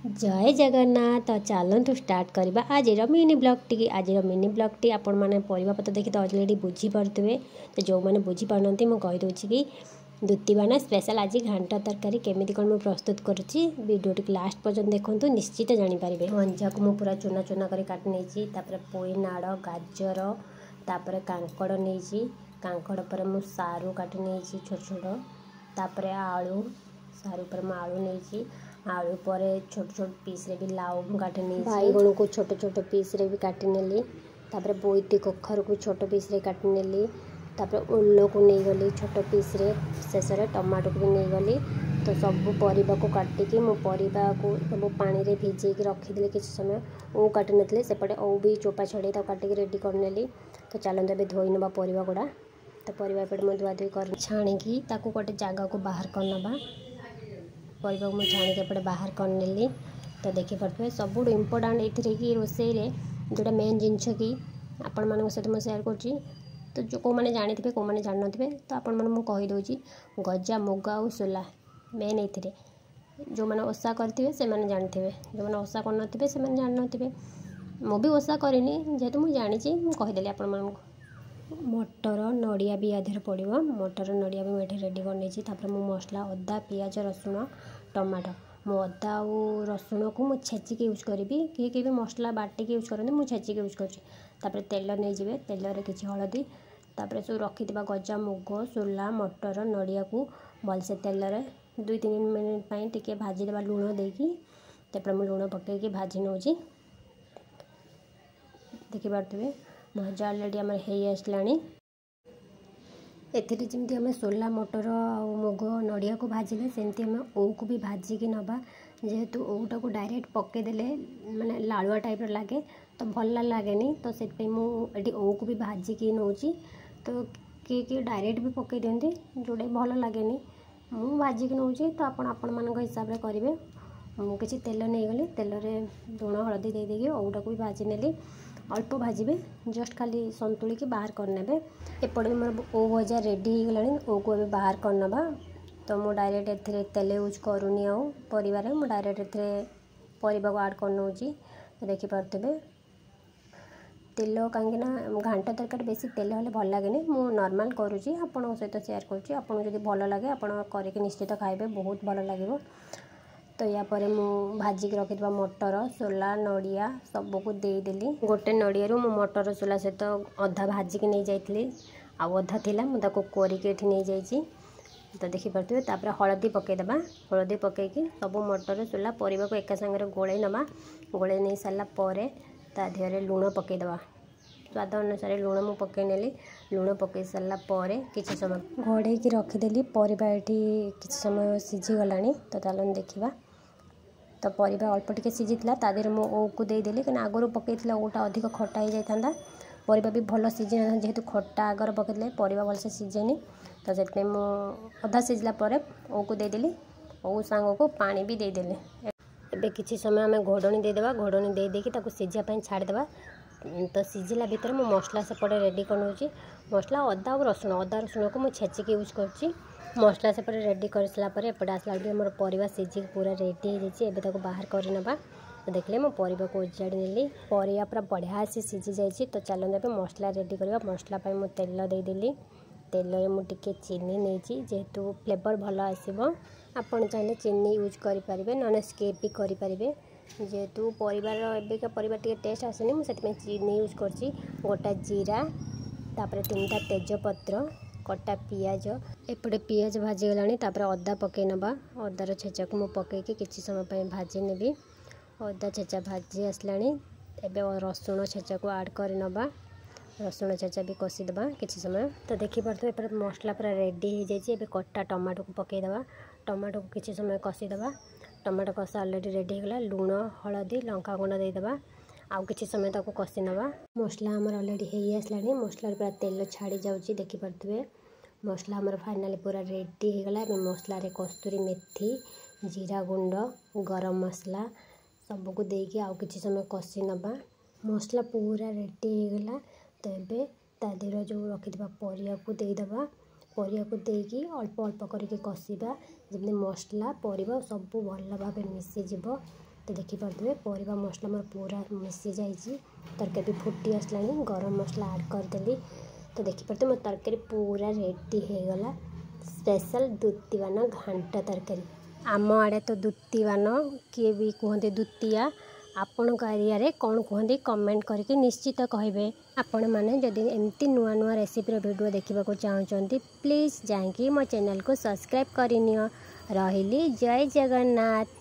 जय जगन्नाथ। तो चलतु स्टार्ट करवा आज मिनी ब्लॉग आज मिनी ब्लॉग आपण मैंने परिवापत्र देखी तो अलरेडी बुझीपे। तो जो मैंने बुझीपार मुझे कहीदे कि दुतीबाना स्पेशल आज घांट तरकारी केमी कौन मुझे प्रस्तुत करुँची वीडियो टी लास्ट पर्यंत देखो निश्चित जानीपारे। मंजा को मुझे पूरा चूना चूना कर काटी पोई नाड़ गाजर तापर कांकड़ नहीं कांकड़ पर मुझे सारू काटी नहीं छोट छोट तापर आलू सारू पर मुझे आलू नहीं आलू पर छोट छोट पीस रे भी लाउ काटी नहीं बैगण को छोट छोट पीस रे भी काटी नेली तापर बोईती कखारू को छोट पीस रे काटी नेली तापर ओल्लो को नहीं गली छोट पीस रे शेष में टमाटो को भी नहीं गली। तो सब परिबा को काटिकी मो परिबा को सब पानी रे भिजेक रखीदे किसी समय ओ काटी नथिले सेपटे ओ भी चोपा छड़े काटिक रेडी करनेली। तो चलते ए धोई नवा परिबा गुड़ा। तो परिबा एपटे मुझे धुआ धुई कर छाणिकी ताकू गोटे जगह को बाहर करनबा परिबा को मुझे छाणिक एपटे बाहर करनेली। तो देखिपे सब इम्पोर्टाट ये कि रोसई रे जोटा मेन जिनस कि आपण मान सहित मुझे सेयार करुँची। तो जो कौ मैंने जानी थे कौ मैंने जान नथिबे तो आपण मन मु कहीदे गजा मुग आ सोला मेन ये जो मैंने ओषा करेंगे से मैंने जानते जो मैंने ओषा कर से मैंने जान नथिबे मु भी ओषा करनी जेहेतु मुझे जानी कहीदेली आपण मानक। मटर नड़िया भी आधे पड़ो मटर नड़िया भी मुझे रेडी कर मु मसला अदा पियाज रसुण टमाटो मु अदा और रसुण को मुझे छेचिक यूज करी किए भी मसला बाटिक यूज करते मुझे छेचिक यूज कर तेल नहीं जाए तेल रे किसी हलदी तापर सब रखि गजा मुग सोला मटर नड़िया को भलसे तेल रे 2-3 मिनट टिके भाजीदेवा लुण देकी तापर मुझे लुण पकईकि भाजी नौची। देखिपे भजा अलरेडी आम हो एथिरे जमी आम सोला मटर आ मुग नड़िया को भाजिले सेमती आम ओ को भी भाजिकी नवा जेहेतु ओटा को डायरेक्ट पकईदेले माने लालुआ टाइप लगे तो भल लगे तो से मुझे ओ को भी भाजिकी नौची। तो किए डायरेक्ट भी पकई दिखती जोड़े भल लगे मु भाजिकी नौची। तो आपण मान हिसाब से करेंगे मु किसी तेल नहीं गली तेल रे लुण हलदी देदेकी ओटा को भी भाजी नेली अल्प भाजबे जस्ट खाली संतुली की बाहर करने एपटे मोर ओ भजा रेडी हो गला ओ को भी बाहर करनबा। तो मु डायरेक्ट ए तेल यूज करूनी आर मु डायरेक्ट ए परिबा को ऐड कर नौची। देखिपे तेल कहीं घांट तरकारी बेसी तेल हेल्ले भल लगे मु नॉर्मल करुँची आपण सहित शेयर करुँची आपको जब भल लगे आपण करके निश्चित खाइबे बहुत भल लगे। तो या पर मु भाजिक रखि मटर सोला नड़िया सबको देदेली गोटे नड़िया मु मटर सोला सहित अधा भाजिक नहीं जाइली आउ अधा थिला मुझे कोरिके नहीं जाइए। तो देखिपे तापर हलदी पकईदेवा हलदी पकईकि सब मटर सोला परिबा को एका सांगे गोले नवा गोले नहीं सारा पर ता देहरे लुण पकईदेवा स्वाद अनुसार लुण मु पकई नेली लुण पकई सारा पर किसी समय घोड़े की रखीदेली परिबा ये किसी समय सीझीगला। तो चलो देखा तो परिबा अल्प टिके सीझीला तादेह मु ओ को देदेली कहीं आगुरी पकईला ओटा अधिक खटा हो जाता परिबा भी भल सीझी ना जेहेतु खटा आगर पकईले परिबा भलसे सीझेनी। तो से मु अधा सीझला ओ को देदेली ओ सांग को पानी भी देदेली। एबे किसी समय आम घोड़नी देदेवा घोड़नी देदेकी सीझापी छाड़देवा। तो सीझिला भितर मु मसला सेपटे रेडी कर नौची मसला अदा और रसुण अदा रसुण को मुझे छेचिक यूज कर मसला सेपटे रेडी कर सारापर एपटे आसला भी मोर परिबा सीझिक पूरा रेडी हो जाए बाहर करनबा। तो देखिए मो परिबा को उजाड़ी नेली परिबा पूरा बढ़िया से सीझी जाइए। तो चलते मसला रेडी करवा मसला मु तेल देदेली तेल में मुझे चीनी नहीं जेहेतु फ्लेवर भल आसो आपड़ चाहिए चीनी यूज करेंगे ना स्किप भी करेंगे जेहेतु परिवार एबिका परिवार टे टेस्ट आसनी मुझे चीनी यूज कर गोटा जीरा तापर 3टा तेजपत्र कटा पियाज एपटे पियाज भाजीगला तापर अदा पकई नवा अदार छेचा को मुझे पकईकि किसी समय भाजी नेबी अदा छेचा भाजी आसला एवं रसुण छेचा को ऐड कर नवा रसुण छेचा भी कषिदेवा किसी समय। तो देखिपे मसला पूरा रेडी हो जाए कटा टमाटो को पकईदेवा टमाटो को किसी समय कषिदेवा टमाटो कषा अलरेडी रेडी होगा लुण हलदी लंका गुंड देदेवा आउ किसी समय ताको कषि नवा मसला आमर अलरेडी हो आसला मसला पूरा तेल छाड़ी जाऊँगी देखिपे मसला आमर फाइनाली पूरा रेडी होगा। मसला कस्तूरी मेथी जीरा गुंड गरम मसला सबको देकी आउ किसी समय कषि नवा मसला पूरा रेडी होगा। तो ये तादेह जो रखि परिया को देदेवा परिया को देकी अल्प अल्प करके कषिबा जमी मसला परिबा सब भल भाव मिसीज तो देखिपे परिवा मसला मोर पूरा मिसी जाइए तरकारी भी फुटी आसला गरम मसला ऐड करदेली। तो देखिपे मो तरकारी पूरा रेडी हो गला स्पेशल दुत्तीवान घांट तरकारी। आम आड़े तो दुत्तीवान किए भी कहते दुतिया आपण एरिया कौन कहते कमेंट करके निश्चित कहे। आपण मैंने जदि एमती नुआ नुआ रेसिपी वीडियो देखा चाहते प्लीज़ जाकि मो चैनल को सब्सक्राइब करनी। रही जय जगन्नाथ।